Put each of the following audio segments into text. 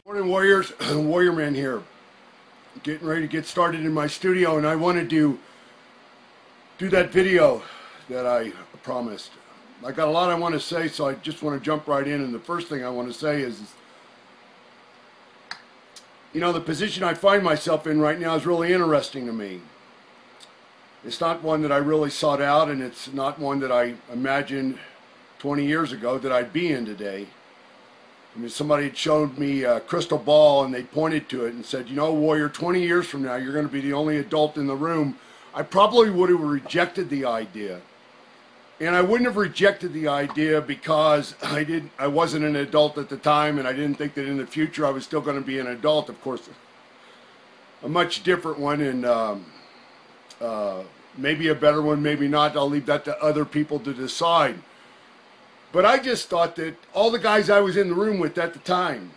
Morning, Warriors. Warrior Man here. Getting ready to get started in my studio, and I wanted to do that video that I promised. I got a lot I want to say, so I just want to jump right in. And the first thing I want to say is, you know, the position I find myself in right now is really interesting to me. It's not one that I really sought out, and it's not one that I imagined 20 years ago that I'd be in today. I mean, somebody had showed me a crystal ball and they pointed to it and said, you know, Warrior, 20 years from now, you're going to be the only adult in the room. I probably would have rejected the idea. And I wouldn't have rejected the idea because I wasn't an adult at the time, and I didn't think that in the future I was still going to be an adult. Of course, a much different one, and maybe a better one, maybe not. I'll leave that to other people to decide. But I just thought that all the guys I was in the room with at the time,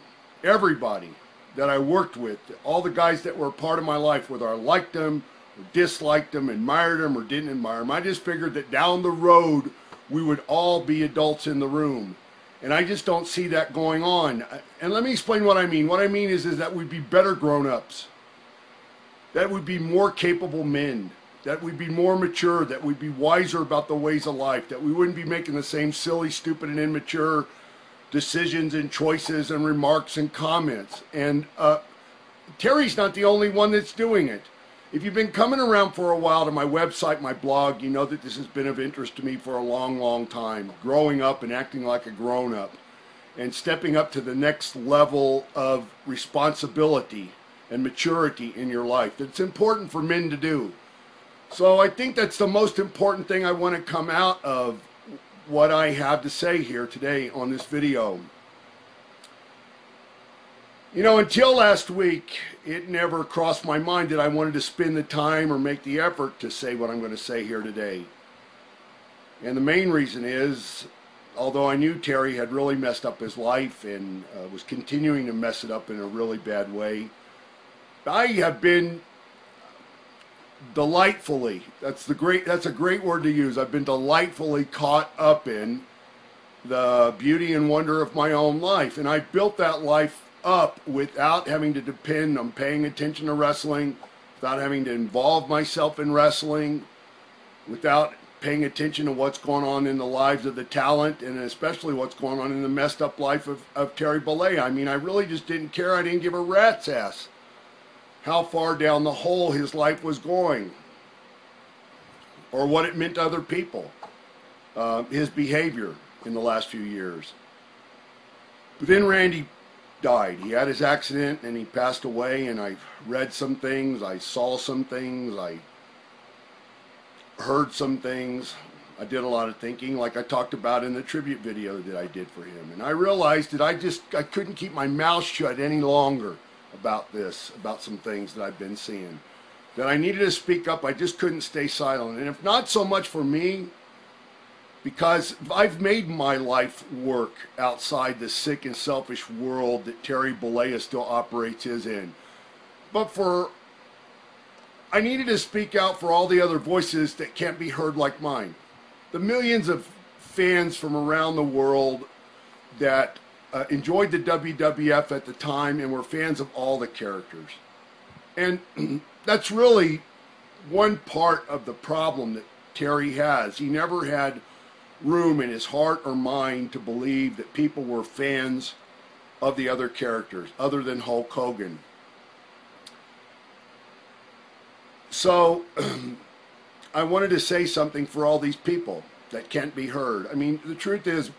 everybody that I worked with, all the guys that were a part of my life, whether I liked them or disliked them, admired them or didn't admire them, I just figured that down the road we would all be adults in the room. And I just don't see that going on. And let me explain what I mean. What I mean is that we'd be better grown-ups. That would be more capable men. That we'd be more mature, that we'd be wiser about the ways of life, that we wouldn't be making the same silly, stupid, and immature decisions and choices and remarks and comments. And Terry's not the only one that's doing it. If you've been coming around for a while to my website, my blog, you know that this has been of interest to me for a long, long time. Growing up and acting like a grown-up and stepping up to the next level of responsibility and maturity in your life. That's important for men to do. So I think that's the most important thing I want to come out of what I have to say here today on this video. You know, until last week, it never crossed my mind that I wanted to spend the time or make the effort to say what I'm going to say here today. And the main reason is, although I knew Terry had really messed up his life and was continuing to mess it up in a really bad way, I have been delightfully, that's a great word to use. I've been delightfully caught up in the beauty and wonder of my own life, and I built that life up without having to depend on paying attention to wrestling, without having to involve myself in wrestling, without paying attention to what's going on in the lives of the talent, and especially what's going on in the messed up life of Terry Bollea. I mean, I really just didn't care. I didn't give a rat's ass how far down the hole his life was going, or what it meant to other people, his behavior in the last few years. But then Randy died. He had his accident and he passed away, and I read some things, I saw some things, I heard some things. I did a lot of thinking, like I talked about in the tribute video that I did for him. And I realized that I couldn't keep my mouth shut any longer about this, about some things that I've been seeing, that I needed to speak up. I just couldn't stay silent. And if not so much for me, because I've made my life work outside the sick and selfish world that Terry Bollea still operates in, but I needed to speak out for all the other voices that can't be heard like mine. The millions of fans from around the world that enjoyed the WWF at the time and were fans of all the characters. And that's really one part of the problem that Terry has. He never had room in his heart or mind to believe that people were fans of the other characters, other than Hulk Hogan. So I wanted to say something for all these people that can't be heard. I mean, the truth is,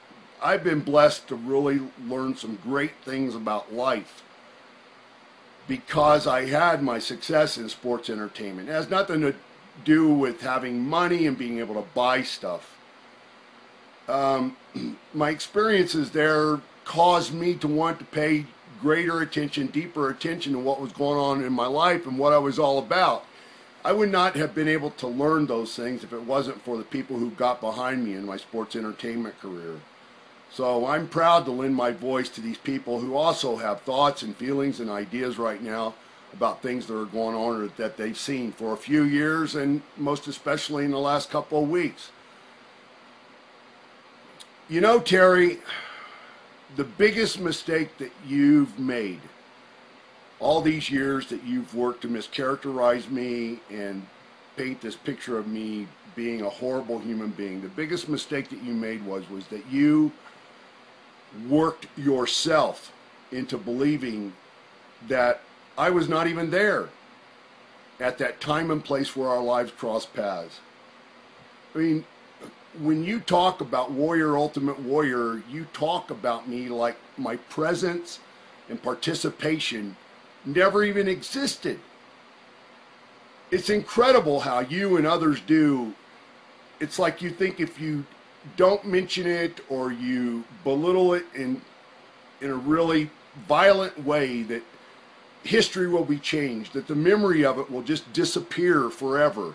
I've been blessed to really learn some great things about life because I had my success in sports entertainment. It has nothing to do with having money and being able to buy stuff. My experiences there caused me to want to pay greater attention, deeper attention to what was going on in my life and what I was all about. I would not have been able to learn those things if it wasn't for the people who got behind me in my sports entertainment career. So I'm proud to lend my voice to these people who also have thoughts and feelings and ideas right now about things that are going on or that they've seen for a few years, and most especially in the last couple of weeks. You know, Terry, the biggest mistake that you've made all these years that you've worked to mischaracterize me and paint this picture of me being a horrible human being, the biggest mistake that you made was that you worked yourself into believing that I was not even there at that time and place where our lives crossed paths. I mean, when you talk about Warrior, Ultimate Warrior, you talk about me like my presence and participation never even existed. It's incredible how you and others do. It's like you think if you don't mention it or you belittle it in a really violent way, that history will be changed, that the memory of it will just disappear forever.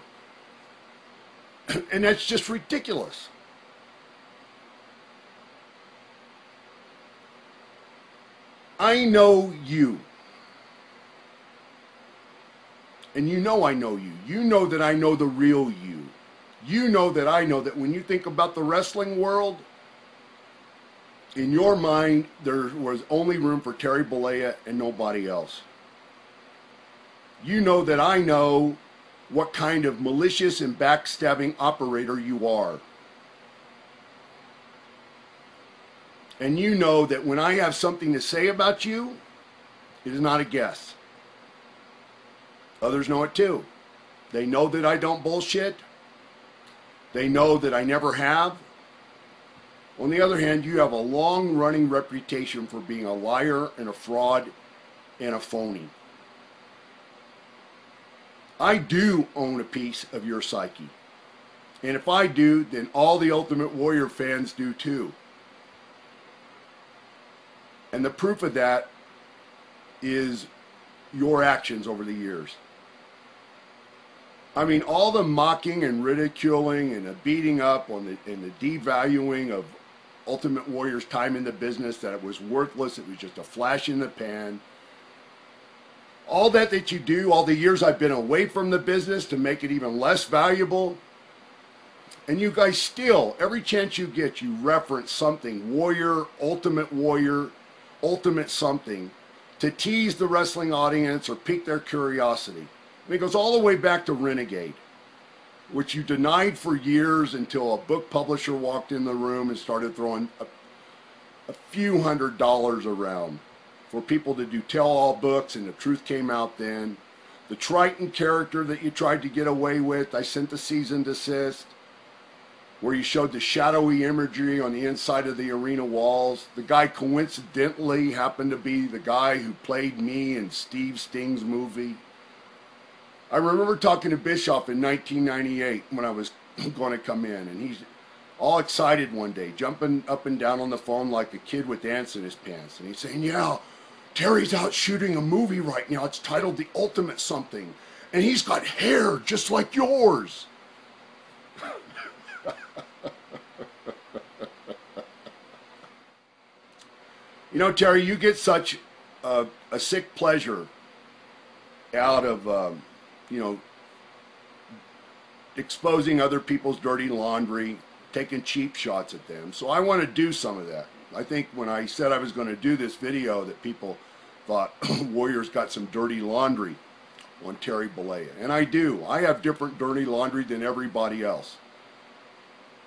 And that's just ridiculous. I know you. And you know I know you. You know that I know the real you. You know that I know that when you think about the wrestling world, in your mind, there was only room for Terry Bollea and nobody else. You know that I know what kind of malicious and backstabbing operator you are. And you know that when I have something to say about you, it is not a guess. Others know it too. They know that I don't bullshit. They know that I never have. On the other hand, you have a long-running reputation for being a liar and a fraud and a phony. I do own a piece of your psyche. And if I do, then all the Ultimate Warrior fans do too. And the proof of that is your actions over the years. I mean, all the mocking and ridiculing and the beating up on and the devaluing of Ultimate Warrior's time in the business, that it was worthless, it was just a flash in the pan. All that you do, all the years I've been away from the business to make it even less valuable. And you guys still, every chance you get, you reference something, Warrior, Ultimate something, to tease the wrestling audience or pique their curiosity. I mean, it goes all the way back to Renegade, which you denied for years until a book publisher walked in the room and started throwing a few $100s around for people to do tell-all books, and the truth came out then. The Triton character that you tried to get away with, I sent the cease and desist, where you showed the shadowy imagery on the inside of the arena walls. The guy coincidentally happened to be the guy who played me in Steve Sting's movie. I remember talking to Bischoff in 1998 when I was going to come in, and he's all excited one day, jumping up and down on the phone like a kid with ants in his pants. And he's saying, yeah, Terry's out shooting a movie right now. It's titled The Ultimate Something. And he's got hair just like yours. You know, Terry, you get such a sick pleasure out of, exposing other people's dirty laundry, taking cheap shots at them. So I want to do some of that. I think when I said I was going to do this video that people thought Warrior's got some dirty laundry on Terry Bollea. And I do. I have different dirty laundry than everybody else.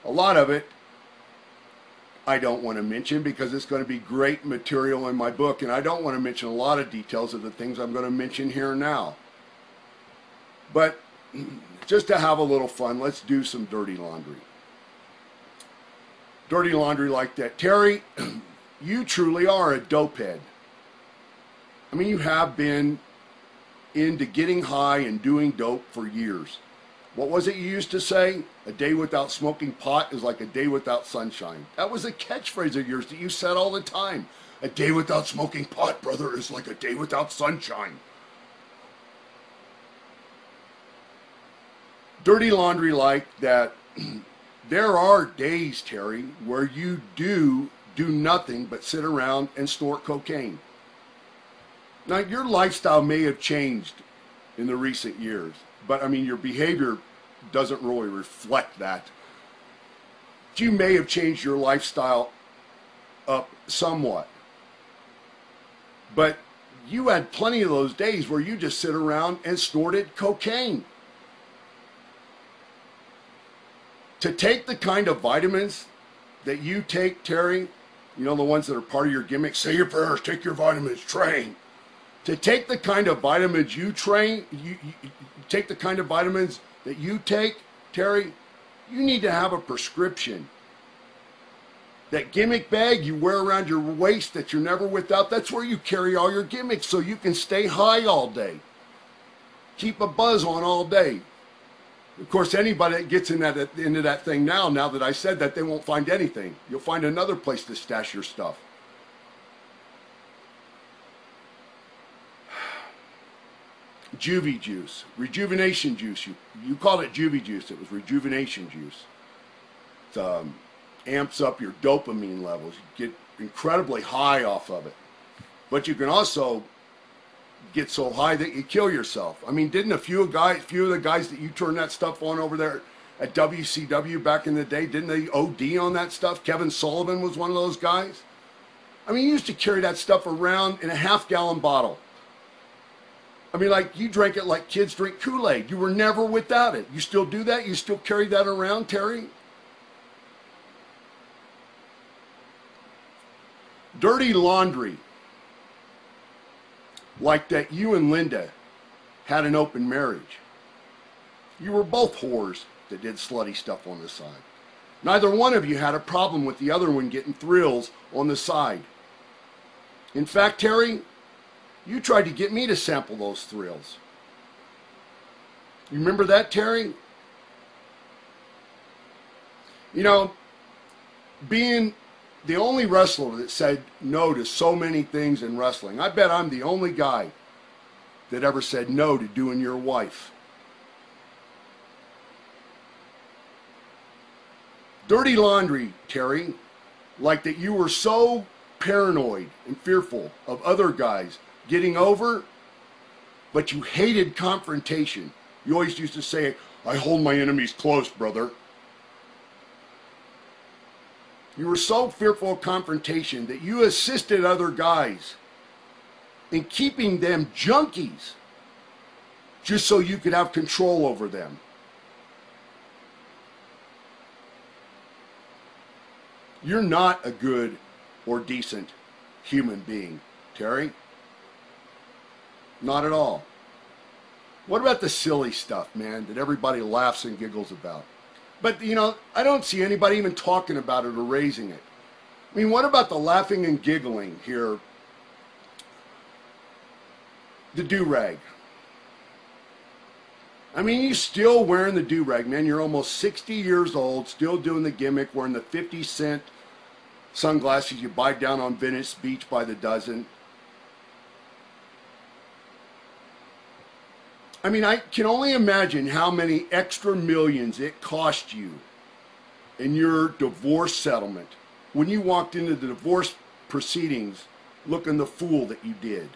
A lot of it I don't want to mention because it's going to be great material in my book, and I don't want to mention a lot of details of the things I'm going to mention here now. But just to have a little fun, let's do some dirty laundry. Dirty laundry like that. Terry, you truly are a dopehead. I mean, you have been into getting high and doing dope for years. What was it you used to say? A day without smoking pot is like a day without sunshine. That was a catchphrase of yours that you said all the time. A day without smoking pot, brother, is like a day without sunshine. Dirty laundry like that. There are days, Terry, where you do do nothing but sit around and snort cocaine. Now, your lifestyle may have changed in the recent years, but I mean, your behavior doesn't really reflect that. You may have changed your lifestyle up somewhat, but you had plenty of those days where you just sit around and snorted cocaine. To take the kind of vitamins that you take, Terry, you know, the ones that are part of your gimmick, say your prayers, take your vitamins, train. To take the kind of vitamins you take the kind of vitamins that you take, Terry, you need to have a prescription. That gimmick bag you wear around your waist that you're never without, that's where you carry all your gimmicks so you can stay high all day. Keep a buzz on all day. Of course, anybody that gets into that thing now that I said that, they won't find anything. You'll find another place to stash your stuff. Juvie juice, rejuvenation juice. You called it Juvie juice. It was rejuvenation juice. It amps up your dopamine levels. You get incredibly high off of it. But you can also get so high that you kill yourself. I mean, didn't a few of the guys that you turned that stuff on over there at WCW back in the day, didn't they OD on that stuff? Kevin Sullivan was one of those guys. I mean, you used to carry that stuff around in a half-gallon bottle. I mean, like, you drank it like kids drink Kool-Aid. You were never without it. You still do that? You still carry that around, Terry? Dirty laundry. Like that you and Linda had an open marriage. You were both whores that did slutty stuff on the side. Neither one of you had a problem with the other one getting thrills on the side. In fact, Terry, you tried to get me to sample those thrills. You remember that, Terry? You know, being the only wrestler that said no to so many things in wrestling, I bet I'm the only guy that ever said no to doing your wife. Dirty laundry, Terry, like that you were so paranoid and fearful of other guys getting over, but you hated confrontation. You always used to say, I hold my enemies close, brother. You were so fearful of confrontation that you assisted other guys in keeping them junkies just so you could have control over them. You're not a good or decent human being, Terry. Not at all. What about the silly stuff, man, that everybody laughs and giggles about? But, you know, I don't see anybody even talking about it or raising it. I mean, what about the laughing and giggling here? The do-rag. I mean, you're still wearing the do-rag, man. You're almost 60 years old, still doing the gimmick, wearing the 50-cent sunglasses you buy down on Venice Beach by the dozen. I mean, I can only imagine how many extra millions it cost you in your divorce settlement when you walked into the divorce proceedings looking the fool that you did.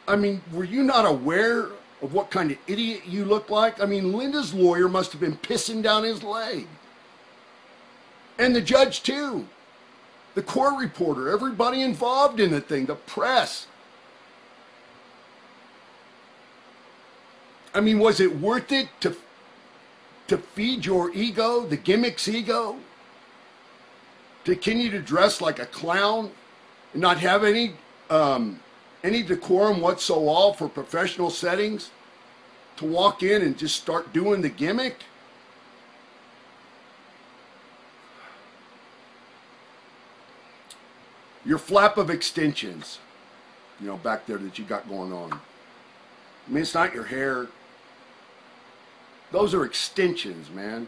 I mean, were you not aware of what kind of idiot you looked like? I mean, Linda's lawyer must have been pissing down his leg. And the judge, too. The court reporter, everybody involved in the thing, the press. I mean, was it worth it to feed your ego, the gimmick's ego? To continue to dress like a clown and not have any decorum whatsoever for professional settings? To walk in and just start doing the gimmick? Your flap of extensions, you know, back there that you got going on. I mean, it's not your hair. Those are extensions, man.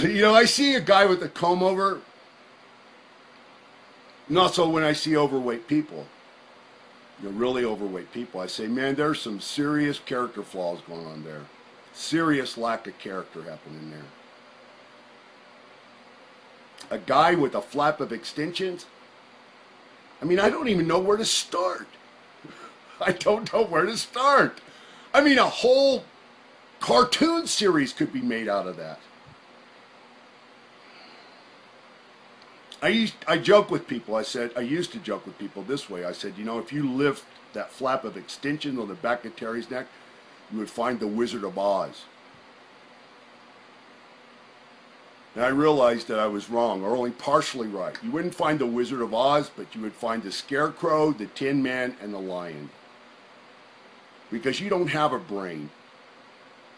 You know, I see a guy with a comb over. And also when I see overweight people, really overweight people, I say, man, there's some serious character flaws going on there. Serious lack of character happening there. A guy with a flap of extensions, I mean, I don't even know where to start. I don't know where to start. I mean, a whole cartoon series could be made out of that. I joke with people. I used to joke with people this way. I said, if you lift that flap of extension on the back of Terry's neck, you would find the Wizard of Oz. And I realized that I was wrong, or only partially right. You wouldn't find the Wizard of Oz, but you would find the Scarecrow, the Tin Man, and the Lion. Because you don't have a brain,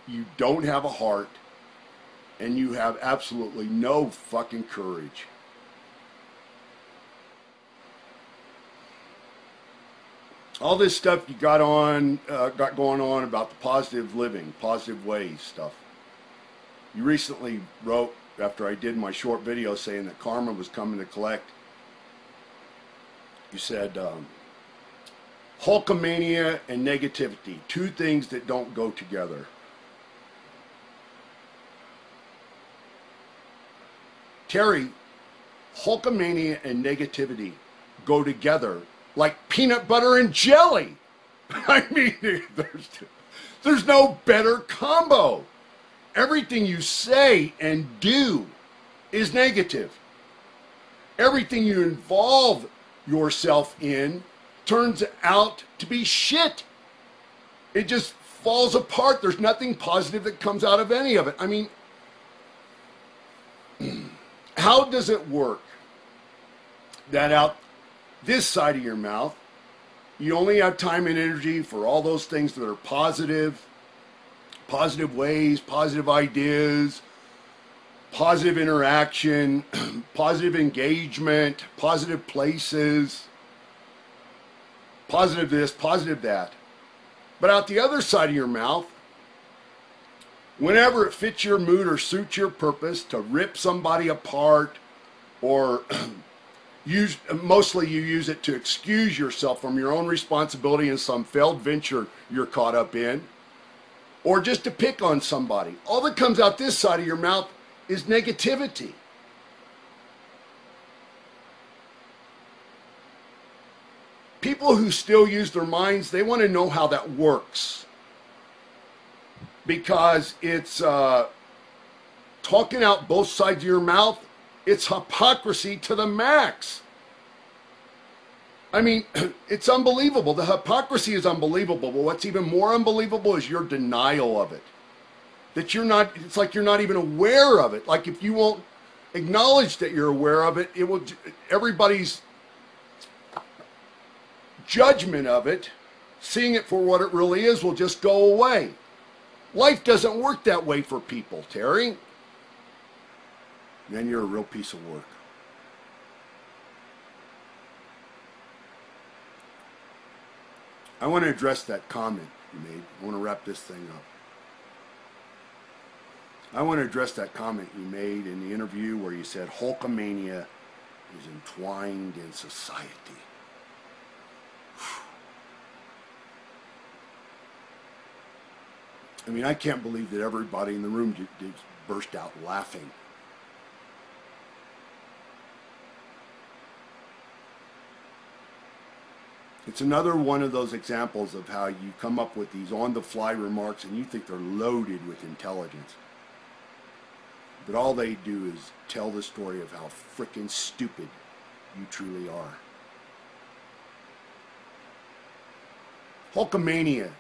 you don't have a heart, and you have absolutely no fucking courage. All this stuff you got going on about the positive living, positive ways stuff. You recently wrote, after I did my short video saying that karma was coming to collect, you said, Hulkamania and negativity, two things that don't go together. Terry, Hulkamania and negativity go together like peanut butter and jelly. I mean, there's no better combo. Everything you say and do is negative. Everything you involve yourself in turns out to be shit. It just falls apart. There's nothing positive that comes out of any of it. I mean, how does it work that out this side of your mouth, you only have time and energy for all those things that are positive, positive ways, positive ideas, positive interaction, positive engagement, positive places, positive this, positive that. But out the other side of your mouth, whenever it fits your mood or suits your purpose to rip somebody apart, or mostly you use it to excuse yourself from your own responsibility in some failed venture you're caught up in, or just to pick on somebody. All that comes out this side of your mouth is negativity. People who still use their minds, they want to know how that works. Because it's talking out both sides of your mouth, it's hypocrisy to the max. I mean, it's unbelievable. The hypocrisy is unbelievable, but what's even more unbelievable is your denial of it. That you're not, it's like you're not even aware of it. Like if you won't acknowledge that you're aware of it, it will, everybody's judgment of it, seeing it for what it really is, will just go away. Life doesn't work that way for people, Terry. Then you're a real piece of work. I want to address that comment you made. I want to wrap this thing up. I want to address that comment you made in the interview where you said Hulkamania is entwined in society. I mean, I can't believe that everybody in the room just burst out laughing. It's another one of those examples of how you come up with these on-the-fly remarks and you think they're loaded with intelligence. But all they do is tell the story of how frickin' stupid you truly are. Hulkamania.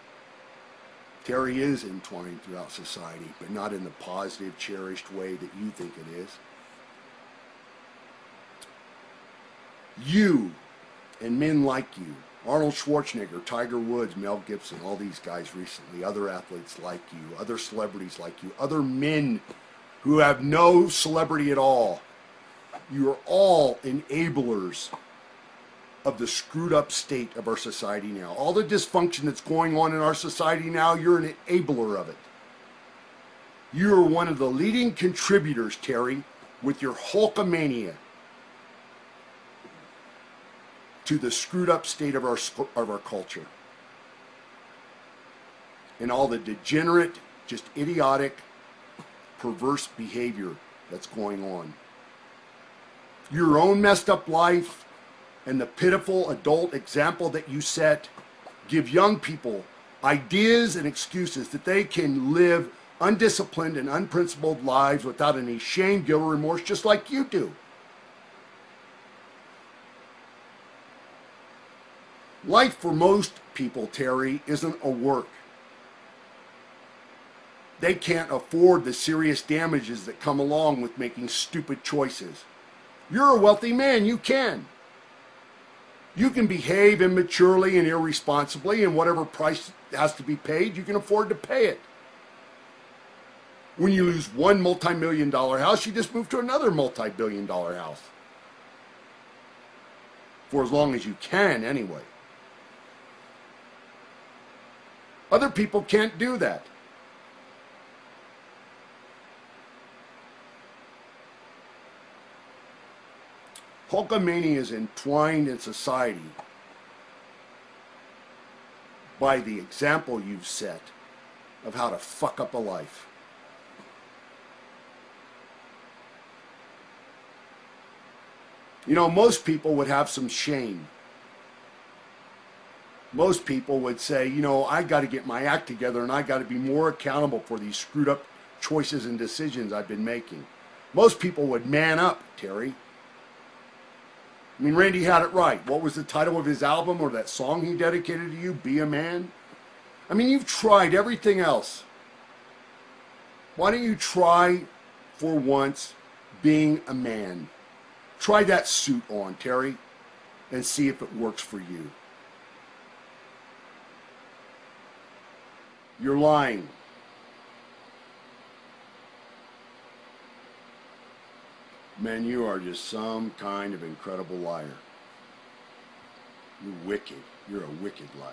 Terry is entwined throughout society, but not in the positive, cherished way that you think it is. You and men like you, Arnold Schwarzenegger, Tiger Woods, Mel Gibson, all these guys recently, other athletes like you, other celebrities like you, other men who have no celebrity at all. You are all enablers of the screwed up state of our society now. All the dysfunction that's going on in our society now, you're an enabler of it. You're one of the leading contributors, Terry, with your Hulkamania. to the screwed up state of our culture and all the degenerate, just idiotic, perverse behavior that's going on. Your own messed up life and the pitiful adult example that you set give young people ideas and excuses that they can live undisciplined and unprincipled lives without any shame, guilt, or remorse, just like you do. Life for most people, Terry, isn't a work. They can't afford the serious damages that come along with making stupid choices. You're a wealthy man, you can. You can behave immaturely and irresponsibly, and whatever price has to be paid, you can afford to pay it. When you lose one multi-million-dollar house, you just move to another multi-billion-dollar house. For as long as you can, anyway. Other people can't do that. Hulkamania is entwined in society by the example you've set of how to fuck up a life. You know, most people would have some shame. Most people would say, you know, I got to get my act together and I got to be more accountable for these screwed up choices and decisions I've been making. Most people would man up, Terry. I mean, Randy had it right. What was the title of his album or that song he dedicated to you? Be a Man? I mean, you've tried everything else. Why don't you try, for once, being a man? Try that suit on, Terry, and see if it works for you. You're lying. Man, you are just some kind of incredible liar. You're wicked. You're a wicked liar.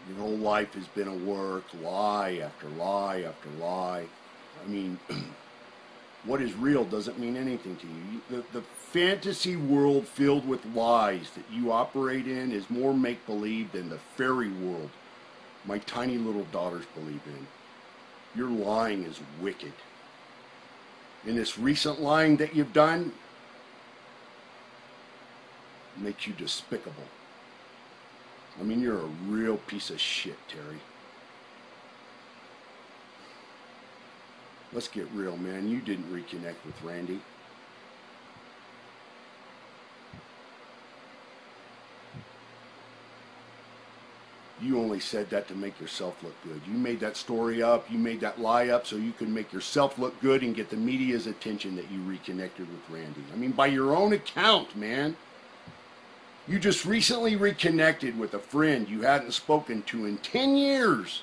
Your whole life has been a work, lie after lie after lie. I mean, what is real doesn't mean anything to you. The fantasy world filled with lies that you operate in is more make-believe than the fairy world my tiny little daughters believe in. Your lying is wicked. And this recent lying that you've done makes you despicable. I mean, you're a real piece of shit, Terry. Let's get real, man. You didn't reconnect with Randy. You only said that to make yourself look good. You made that story up, you made that lie up so you could make yourself look good and get the media's attention that you reconnected with Randy. I mean, by your own account, man. You just recently reconnected with a friend you hadn't spoken to in 10 years.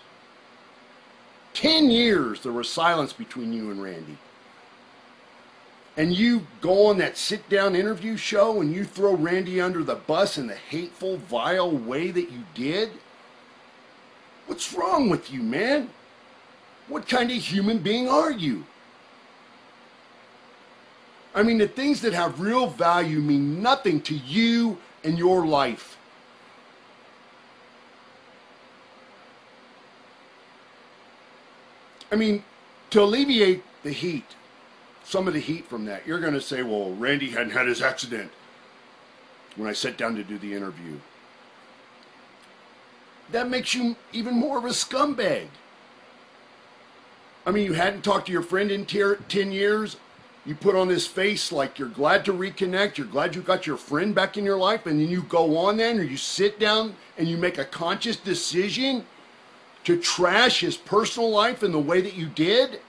10 years there was silence between you and Randy. And you go on that sit-down interview show and you throw Randy under the bus in the hateful, vile way that you did? What's wrong with you, man? What kind of human being are you? I mean, the things that have real value mean nothing to you and your life. I mean, to alleviate the heat, some of the heat from that, you're going to say, well, Randy hadn't had his accident when I sat down to do the interview. That makes you even more of a scumbag. I mean, you hadn't talked to your friend in 10 years. You put on this face like you're glad to reconnect. You're glad you got your friend back in your life. And then you go on then, or you sit down and you make a conscious decision to trash his personal life in the way that you did.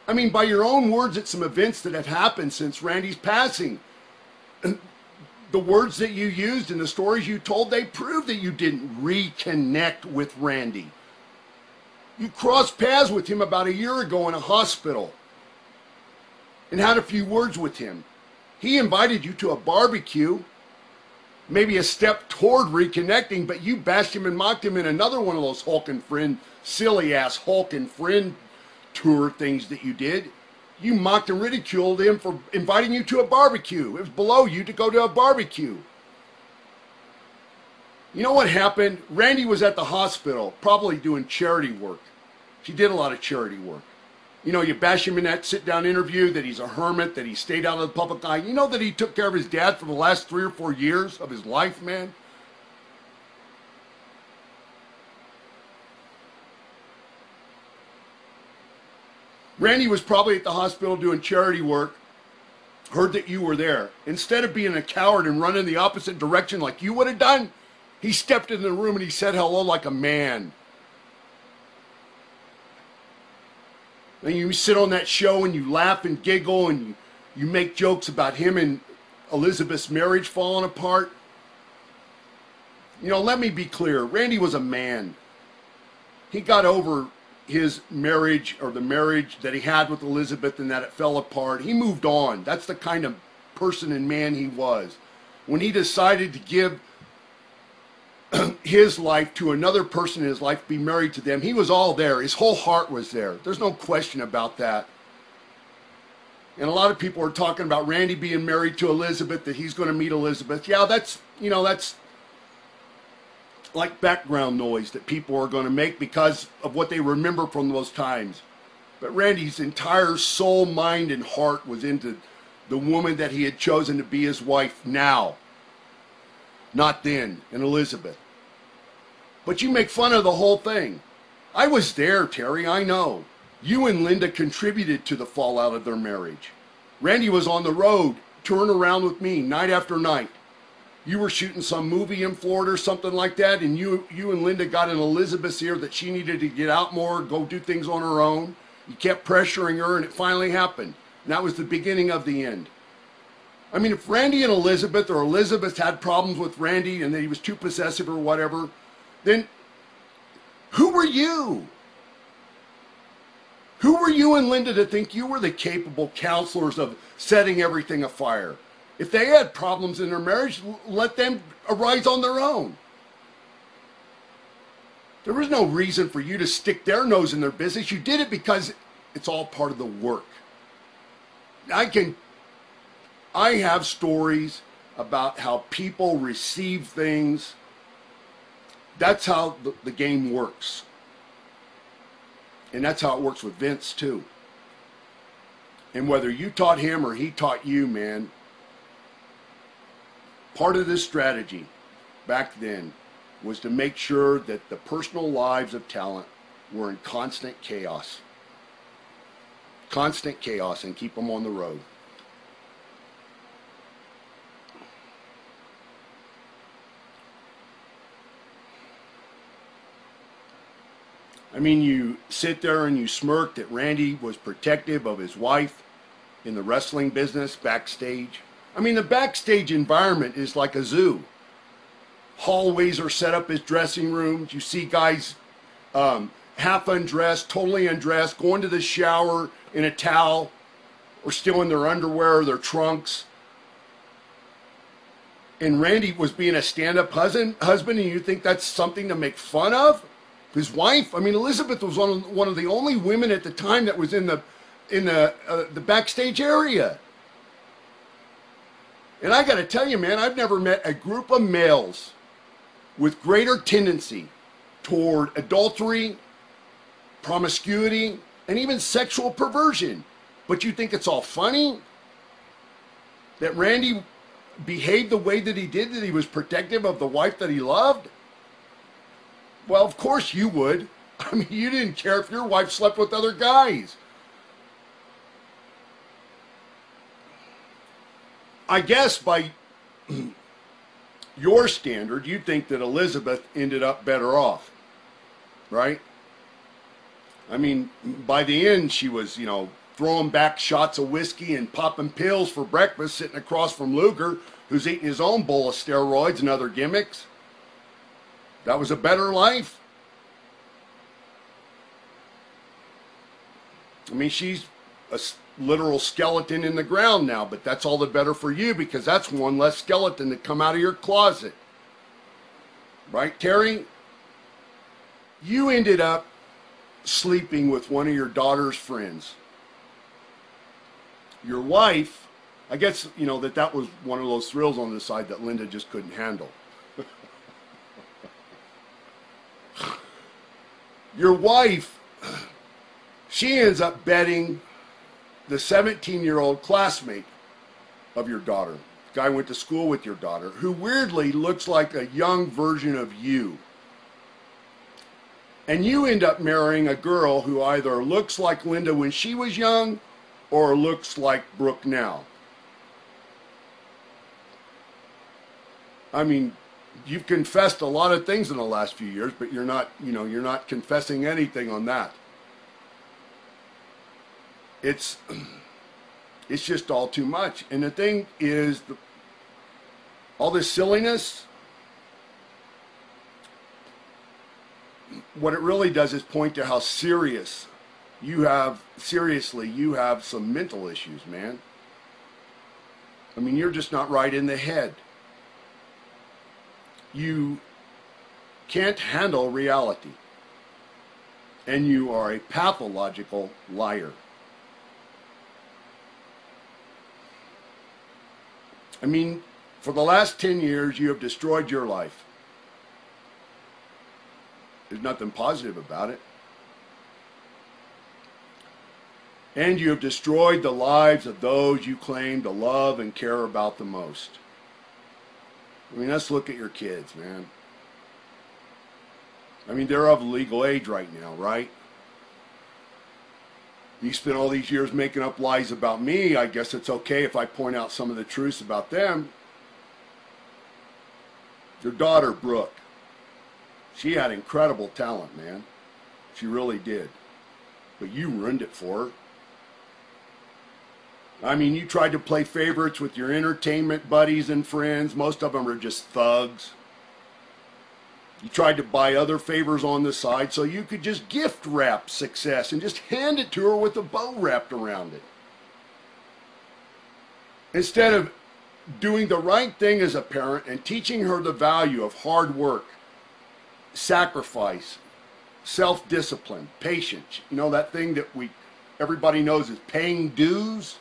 I mean, by your own words, it's some events that have happened since Randy's passing. And the words that you used and the stories you told, they prove that you didn't reconnect with Randy. You crossed paths with him about a year ago in a hospital and had a few words with him. He invited you to a barbecue, maybe a step toward reconnecting, but you bashed him and mocked him in another one of those Hulk and Friend, silly-ass Hulk and Friend tour things that you did. You mocked and ridiculed him for inviting you to a barbecue. It was below you to go to a barbecue. You know what happened? Randy was at the hospital, probably doing charity work. She did a lot of charity work. You know, you bash him in that sit-down interview that he's a hermit, that he stayed out of the public eye. You know that he took care of his dad for the last 3 or 4 years of his life, man? Randy was probably at the hospital doing charity work, heard that you were there. Instead of being a coward and running the opposite direction like you would have done, he stepped in the room and he said hello like a man. And you sit on that show and you laugh and giggle and you make jokes about him and Elizabeth's marriage falling apart. You know, let me be clear. Randy was a man. He got over his marriage, or the marriage that he had with Elizabeth, and that it fell apart. He moved on. That's the kind of person and man he was. When he decided to give his life to another person in his life, be married to them, he was all there. His whole heart was there. There's no question about that. And a lot of people are talking about Randy being married to Elizabeth, that he's going to meet Elizabeth. Yeah, that's like background noise that people are going to make because of what they remember from those times. But Randy's entire soul, mind, and heart was into the woman that he had chosen to be his wife now. Not then, and Elizabeth. But you make fun of the whole thing. I was there, Terry, I know. You and Linda contributed to the fallout of their marriage. Randy was on the road, touring around with me night after night. You were shooting some movie in Florida or something like that, and you and Linda got in Elizabeth's ear that she needed to get out more, go do things on her own. You kept pressuring her, and it finally happened. And that was the beginning of the end. I mean, if Randy and Elizabeth, or Elizabeth had problems with Randy and that he was too possessive or whatever, then who were you? Who were you and Linda to think you were the capable counselors of setting everything afire? If they had problems in their marriage, let them arise on their own. There was no reason for you to stick their nose in their business. You did it because it's all part of the work. I have stories about how people receive things. That's how the game works. And that's how it works with Vince too. And whether you taught him or he taught you, man, part of this strategy back then was to make sure that the personal lives of talent were in constant chaos. Constant chaos, and keep them on the road. I mean, you sit there and you smirk that Randy was protective of his wife in the wrestling business backstage. I mean, the backstage environment is like a zoo. Hallways are set up as dressing rooms. You see guys half undressed, totally undressed, going to the shower in a towel or still in their underwear or their trunks. And Randy was being a stand-up husband, and you think that's something to make fun of? His wife, I mean, Elizabeth was one of the only women at the time that was in the backstage area. And I got to tell you, man, I've never met a group of males with greater tendency toward adultery, promiscuity, and even sexual perversion. But you think it's all funny? That Randy behaved the way that he did, that he was protective of the wife that he loved? Well, of course you would. I mean, you didn't care if your wife slept with other guys. I guess by your standard, you'd think that Elizabeth ended up better off, right? I mean, by the end, she was, throwing back shots of whiskey and popping pills for breakfast, sitting across from Luger, who's eating his own bowl of steroids and other gimmicks. That was a better life. I mean, she's a literal skeleton in the ground now, but that's all the better for you because that's one less skeleton to come out of your closet. Right, Terry? You ended up sleeping with one of your daughter's friends. Your wife, I guess, you know, that was one of those thrills on the side that Linda just couldn't handle. Your wife, she ends up betting the 17-year-old classmate of your daughter, guy went to school with your daughter, who weirdly looks like a young version of you. And you end up marrying a girl who either looks like Linda when she was young or looks like Brooke now. I mean, you've confessed a lot of things in the last few years, but you're not, you know, you're not confessing anything on that. It's just all too much. And the thing is, all this silliness, what it really does is point to how seriously you have some mental issues, man. I mean, you're just not right in the head. You can't handle reality. And you are a pathological liar. I mean, for the last 10 years, you have destroyed your life. There's nothing positive about it. And you have destroyed the lives of those you claim to love and care about the most. I mean, let's look at your kids, man. I mean, they're of legal age right now, right? You spent all these years making up lies about me. I guess it's okay if I point out some of the truths about them. Your daughter, Brooke, she had incredible talent, man. She really did. But you ruined it for her. I mean, you tried to play favorites with your entertainment buddies and friends. Most of them are just thugs. You tried to buy other favors on the side so you could just gift wrap success and just hand it to her with a bow wrapped around it. Instead of doing the right thing as a parent and teaching her the value of hard work, sacrifice, self-discipline, patience. You know, that thing that everybody knows is paying dues.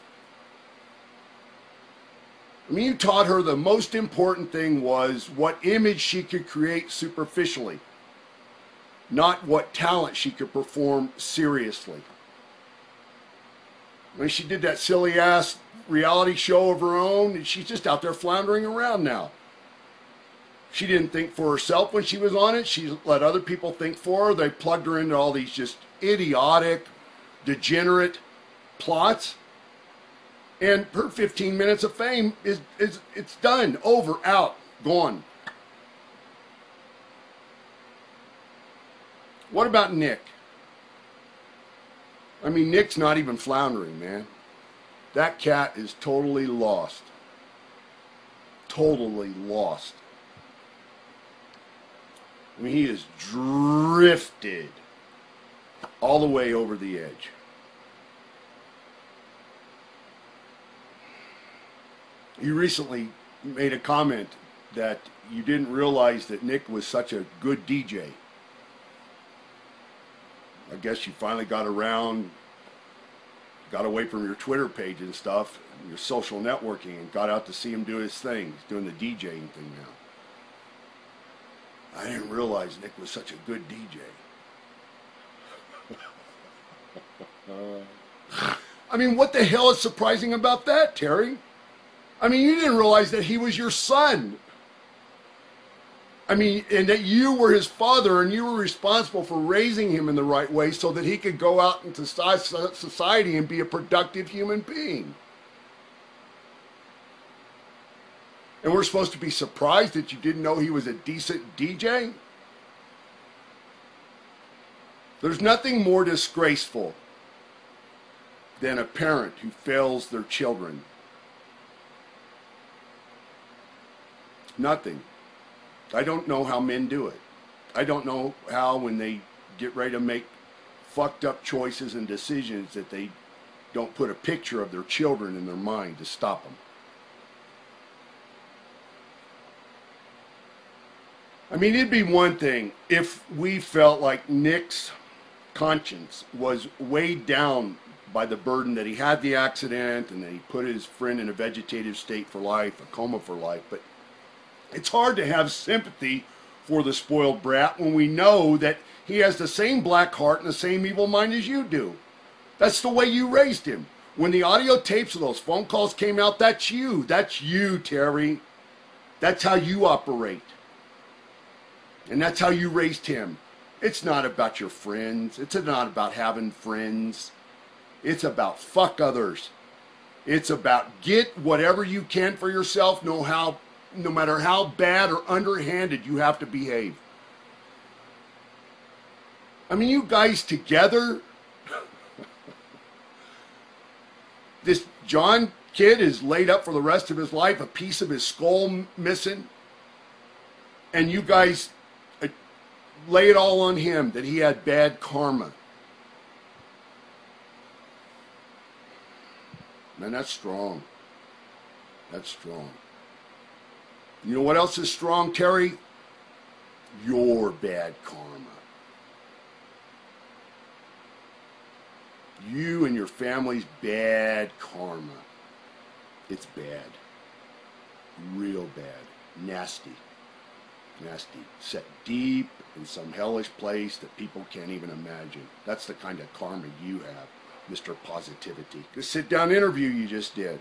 I mean, you taught her the most important thing was what image she could create superficially, not what talent she could perform seriously. When she did that silly ass reality show of her own, and she's just out there floundering around now. She didn't think for herself when she was on it. She let other people think for her. They plugged her into all these just idiotic, degenerate plots. And her 15 minutes of fame it's done, over, out, gone. What about Nick? I mean, Nick's not even floundering, man. That cat is totally lost. Totally lost. I mean, he has drifted all the way over the edge. You recently made a comment that you didn't realize that Nick was such a good DJ. I guess you finally got away from your Twitter page and stuff, your social networking, and got out to see him do his thing. He's doing the DJing thing now. I didn't realize Nick was such a good DJ. I mean, what the hell is surprising about that, Terry? I mean, you didn't realize that he was your son. I mean, and that you were his father and you were responsible for raising him in the right way so that he could go out into society and be a productive human being. And we're supposed to be surprised that you didn't know he was a decent DJ? There's nothing more disgraceful than a parent who fails their children. Nothing. I don't know how men do it. I don't know how, when they get ready to make fucked up choices and decisions, that they don't put a picture of their children in their mind to stop them. I mean, it'd be one thing if we felt like Nick's conscience was weighed down by the burden that he had the accident and that he put his friend in a vegetative state for life, a coma for life. But it's hard to have sympathy for the spoiled brat when we know that he has the same black heart and the same evil mind as you do. That's the way you raised him. When the audio tapes of those phone calls came out, that's you. That's you, Terry. That's how you operate. And that's how you raised him. It's not about your friends. It's not about having friends. It's about fuck others. It's about get whatever you can for yourself, no matter how bad or underhanded you have to behave. I mean, you guys together, this John kid is laid up for the rest of his life, a piece of his skull missing, and you guys lay it all on him that he had bad karma. Man, that's strong. That's strong. You know what else is strong, Terry? Your bad karma. You and your family's bad karma. It's bad. Real bad. Nasty. Nasty. Set deep in some hellish place that people can't even imagine. That's the kind of karma you have, Mr. Positivity. The sit-down interview you just did.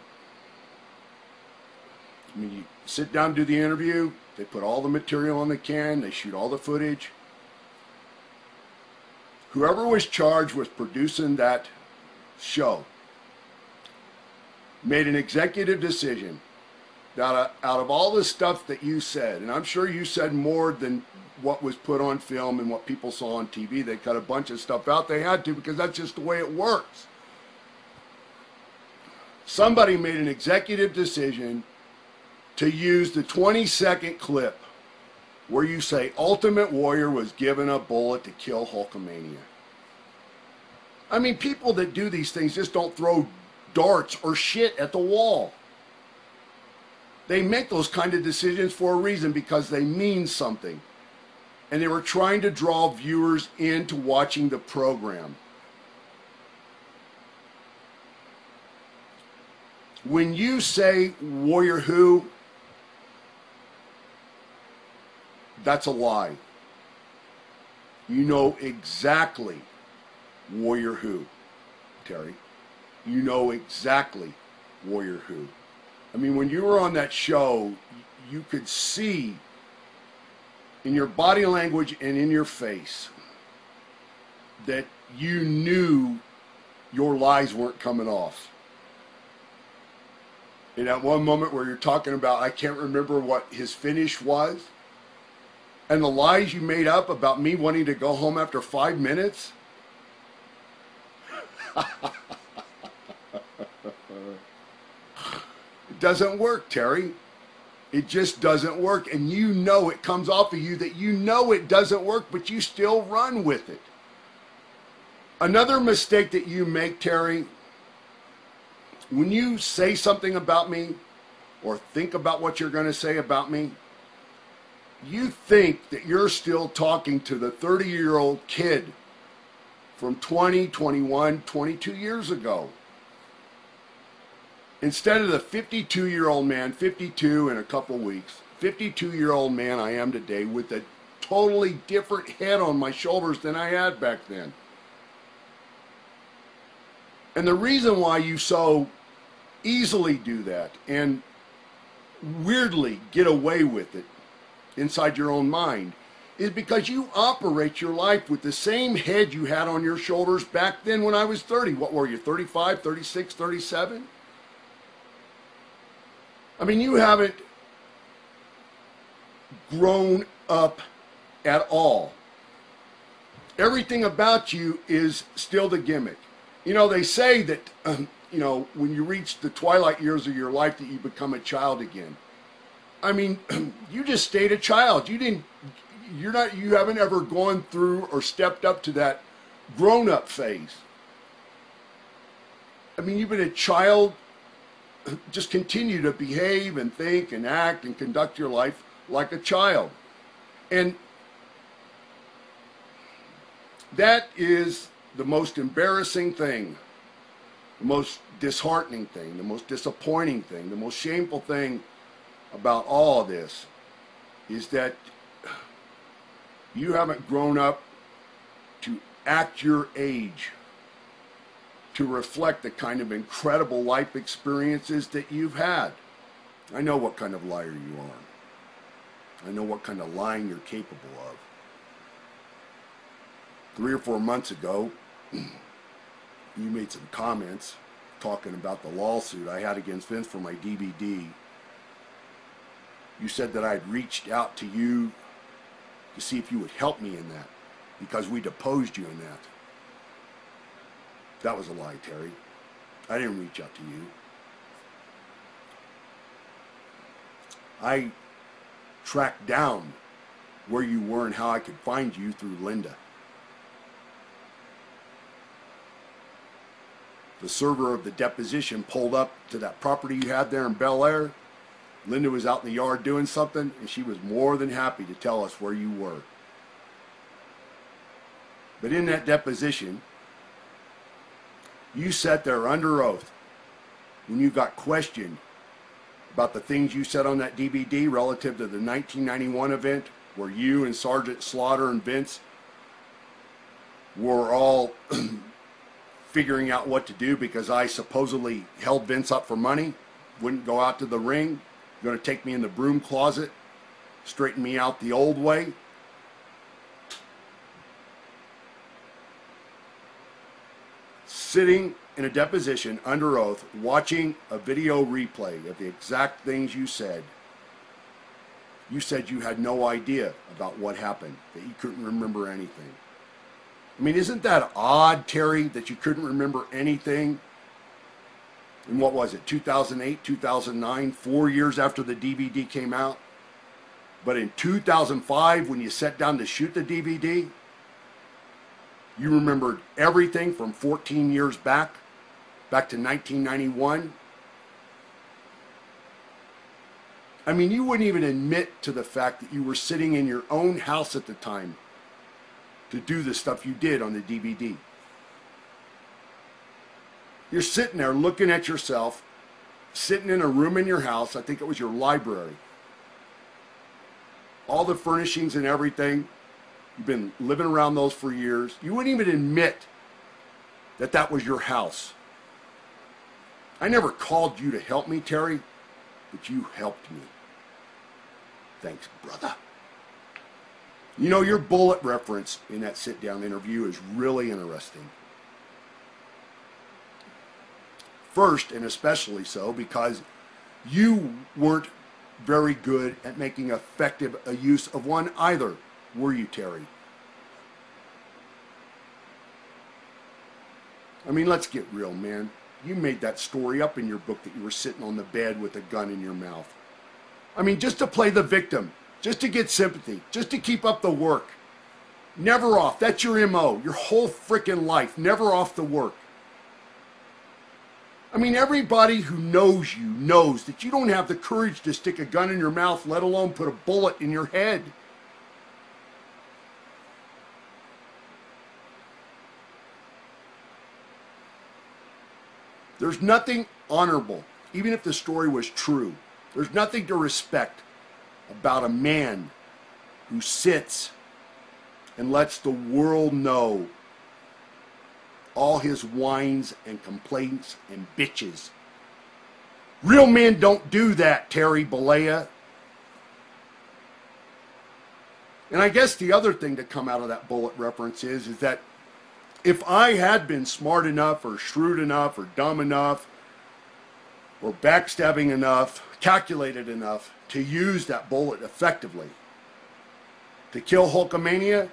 I mean, you sit down, do the interview, they put all the material on the can, they shoot all the footage. Whoever was charged with producing that show made an executive decision that out of all the stuff that you said, and I'm sure you said more than what was put on film and what people saw on TV. They cut a bunch of stuff out. They had to, because that's just the way it works. Somebody made an executive decision to use the 20-second clip where you say Ultimate Warrior was given a bullet to kill Hulkamania. I mean, people that do these things just don't throw darts or shit at the wall. They make those kind of decisions for a reason, because they mean something. And they were trying to draw viewers into watching the program. When you say Warrior Who, that's a lie. You know exactly Warrior Who, Terry. You know exactly Warrior Who. I mean, when you were on that show, you could see in your body language and in your face that you knew your lies weren't coming off. In that one moment where you're talking about, I can't remember what his finish was, and the lies you made up about me wanting to go home after 5 minutes. It doesn't work, Terry. It just doesn't work. And you know it comes off of you that you know it doesn't work, but you still run with it. Another mistake that you make, Terry, when you say something about me or think about what you're going to say about me, you think that you're still talking to the 30-year-old kid from 20, 21, 22 years ago. Instead of the 52-year-old man, 52 in a couple weeks, 52-year-old man I am today with a totally different head on my shoulders than I had back then. And the reason why you so easily do that and weirdly get away with it inside your own mind is because you operate your life with the same head you had on your shoulders back then when I was 30. What were you, 35, 36, 37? I mean, you haven't grown up at all. Everything about you is still the gimmick. You know, they say that, you know, when you reach the twilight years of your life that you become a child again. I mean, you just stayed a child. You haven't ever gone through or stepped up to that grown-up phase. I mean, you've been a child. Just continue to behave and think and act and conduct your life like a child. And that is the most embarrassing thing The most disheartening thing, the most disappointing thing, the most shameful thing about all of this is that you haven't grown up to act your age, to reflect the kind of incredible life experiences that you've had. I know what kind of liar you are. I know what kind of lying you're capable of. 3 or 4 months ago, you made some comments talking about the lawsuit I had against Vince for my DVD. You said that I'd reached out to you to see if you would help me in that because we deposed you in that. That was a lie, Terry. I didn't reach out to you. I tracked down where you were and how I could find you through Linda. The server of the deposition pulled up to that property you had there in Bel Air. Linda was out in the yard doing something, and she was more than happy to tell us where you were. But in that deposition, you sat there under oath when you got questioned about the things you said on that DVD relative to the 1991 event where you and Sergeant Slaughter and Vince were all figuring out what to do because I supposedly held Vince up for money, wouldn't go out to the ring, going to take me in the broom closet, straighten me out the old way. Sitting in a deposition under oath, watching a video replay of the exact things you said you had no idea about what happened, that you couldn't remember anything. I mean, isn't that odd, Terry, that you couldn't remember anything? And what was it, 2008, 2009, 4 years after the DVD came out? But in 2005, when you sat down to shoot the DVD, you remembered everything from 14 years back to 1991. I mean, you wouldn't even admit to the fact that you were sitting in your own house at the time to do the stuff you did on the DVD. You're sitting there looking at yourself, sitting in a room in your house, I think it was your library. All the furnishings and everything, you've been living around those for years. You wouldn't even admit that that was your house. I never called you to help me, Terry, but you helped me. Thanks, brother. You know, your bullet reference in that sit-down interview is really interesting. First, and especially so, because you weren't very good at making effective a use of one either, were you, Terry? I mean, let's get real, man. You made that story up in your book that you were sitting on the bed with a gun in your mouth. I mean, just to play the victim, just to get sympathy, just to keep up the work. Never off. That's your MO, your whole freaking life, never off the work. I mean, everybody who knows you knows that you don't have the courage to stick a gun in your mouth, let alone put a bullet in your head. There's nothing honorable, even if the story was true. There's nothing to respect about a man who sits and lets the world know all his whines and complaints and bitches. Real men don't do that, Terry Bollea. And I guess the other thing to come out of that bullet reference is that if I had been smart enough or shrewd enough or dumb enough or backstabbing enough, calculated enough to use that bullet effectively to kill Hulkamania,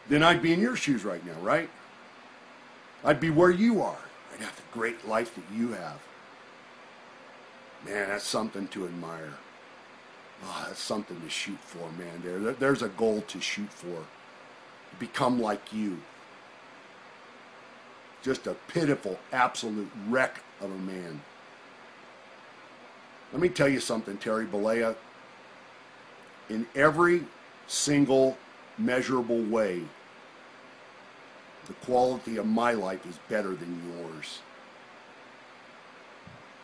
then I'd be in your shoes right now, right? I'd be where you are. I'd have the great life that you have. Man, that's something to admire. Oh, that's something to shoot for, man. There's a goal to shoot for. To become like you. Just a pitiful, absolute wreck of a man. Let me tell you something, Terry Bollea. In every single measurable way, the quality of my life is better than yours.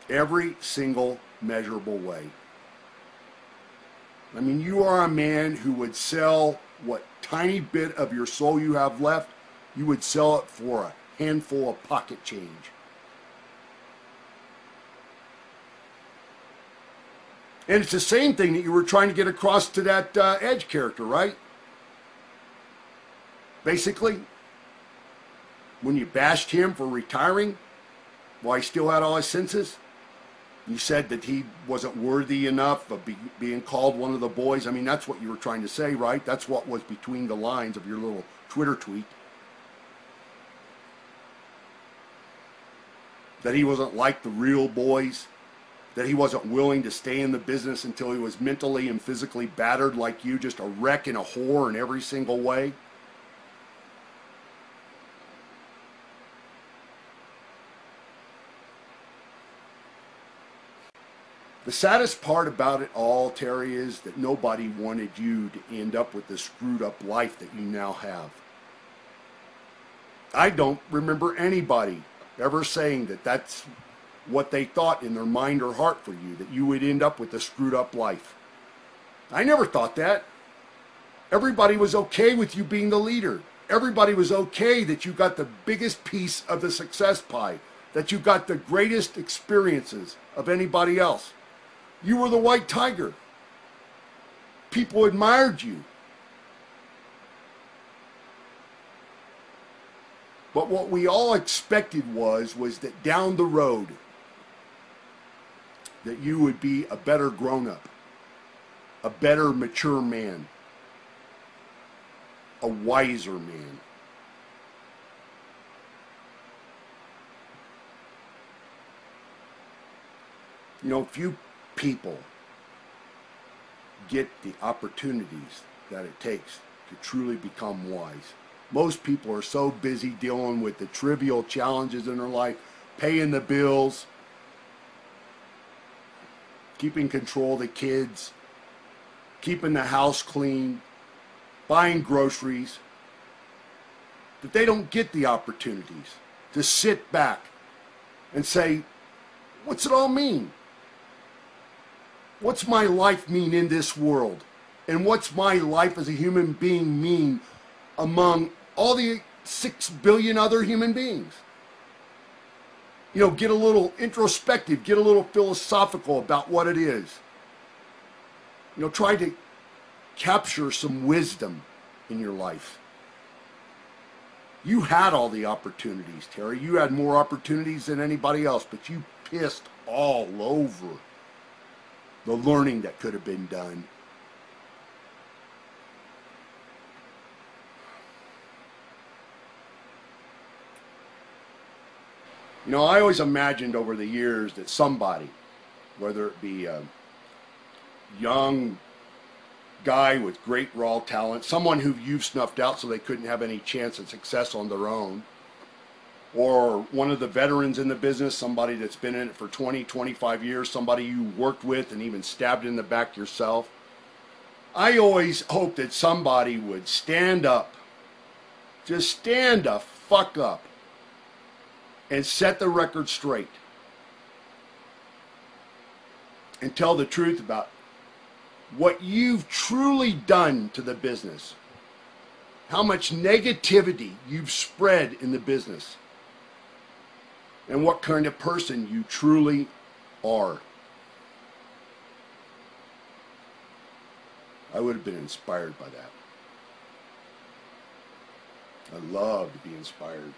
Every single measurable way. I mean, you are a man who would sell what tiny bit of your soul you have left, you would sell it for a handful of pocket change. And it's the same thing that you were trying to get across to that Edge character, right? Basically, when you bashed him for retiring while he still had all his senses, you said that he wasn't worthy enough of being called one of the boys. I mean, that's what you were trying to say, right? That's what was between the lines of your little Twitter tweet. That he wasn't like the real boys. That he wasn't willing to stay in the business until he was mentally and physically battered like you, just a wreck and a whore in every single way. The saddest part about it all, Terry, is that nobody wanted you to end up with the screwed up life that you now have. I don't remember anybody ever saying that that's what they thought in their mind or heart for you, that you would end up with a screwed up life. I never thought that. Everybody was okay with you being the leader. Everybody was okay that you got the biggest piece of the success pie, that you got the greatest experiences of anybody else. You were the white tiger. People admired you. But what we all expected was that down the road, that you would be a better grown-up, a better mature man, a wiser man. You know, few people get the opportunities that it takes to truly become wise. Most people are so busy dealing with the trivial challenges in their life, paying the bills, keeping control of the kids, keeping the house clean, buying groceries, that they don't get the opportunities to sit back and say, what's it all mean? What's my life mean in this world? And what's my life as a human being mean among all the 6 billion other human beings? You know, get a little introspective, get a little philosophical about what it is. You know, try to capture some wisdom in your life. You had all the opportunities, Terry. You had more opportunities than anybody else, but you pissed all over the learning that could have been done. You know, I always imagined over the years that somebody, whether it be a young guy with great raw talent, someone who you've snuffed out so they couldn't have any chance at success on their own, or one of the veterans in the business, somebody that's been in it for 20, 25 years, somebody you worked with and even stabbed in the back yourself. I always hoped that somebody would stand up, just stand the fuck up, and set the record straight and tell the truth about what you've truly done to the business, how much negativity you've spread in the business, and what kind of person you truly are. I would have been inspired by that. I love to be inspired.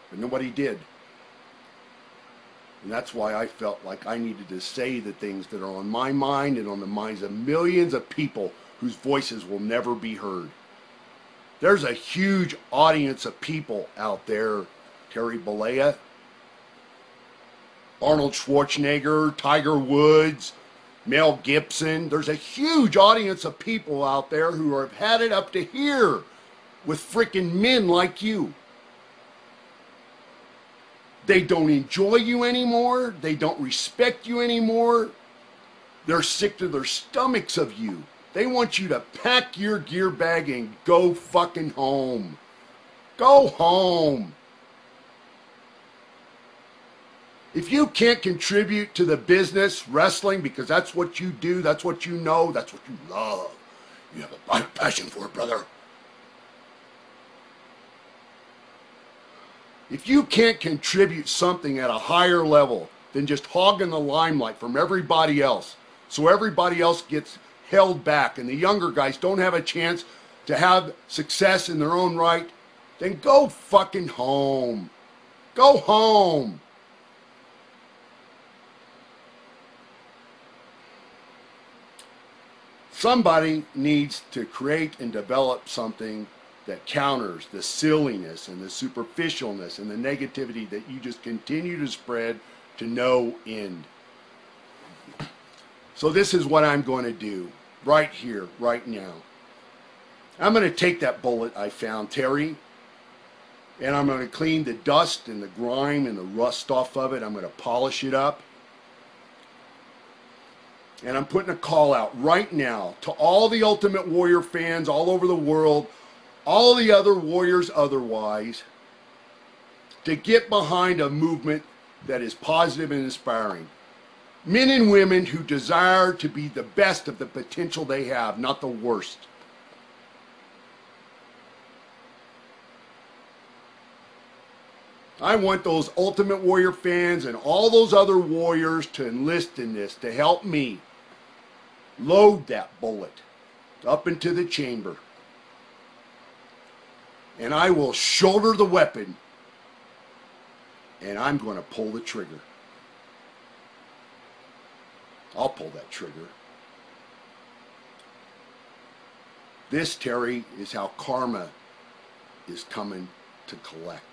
But nobody did. And that's why I felt like I needed to say the things that are on my mind and on the minds of millions of people whose voices will never be heard. There's a huge audience of people out there, Terry Bollea, Arnold Schwarzenegger, Tiger Woods, Mel Gibson. There's a huge audience of people out there who have had it up to here with freaking men like you. They don't enjoy you anymore. They don't respect you anymore. They're sick to their stomachs of you. They want you to pack your gear bag and go fucking home. Go home. If you can't contribute to the business, wrestling, because that's what you do, that's what you know, that's what you love. You have a passion for it, brother. If you can't contribute something at a higher level than just hogging the limelight from everybody else, so everybody else gets held back and the younger guys don't have a chance to have success in their own right, then go fucking home. Go home. Somebody needs to create and develop something that counters the silliness and the superficialness and the negativity that you just continue to spread to no end. So this is what I'm going to do right here, right now. I'm going to take that bullet I found, Terry, and I'm going to clean the dust and the grime and the rust off of it. I'm going to polish it up. And I'm putting a call out right now to all the Ultimate Warrior fans all over the world, all the other warriors otherwise, to get behind a movement that is positive and inspiring. Men and women who desire to be the best of the potential they have, not the worst. I want those Ultimate Warrior fans and all those other warriors to enlist in this, to help me load that bullet up into the chamber. And I will shoulder the weapon, and I'm going to pull the trigger. I'll pull that trigger. This, Terry, is how karma is coming to collect.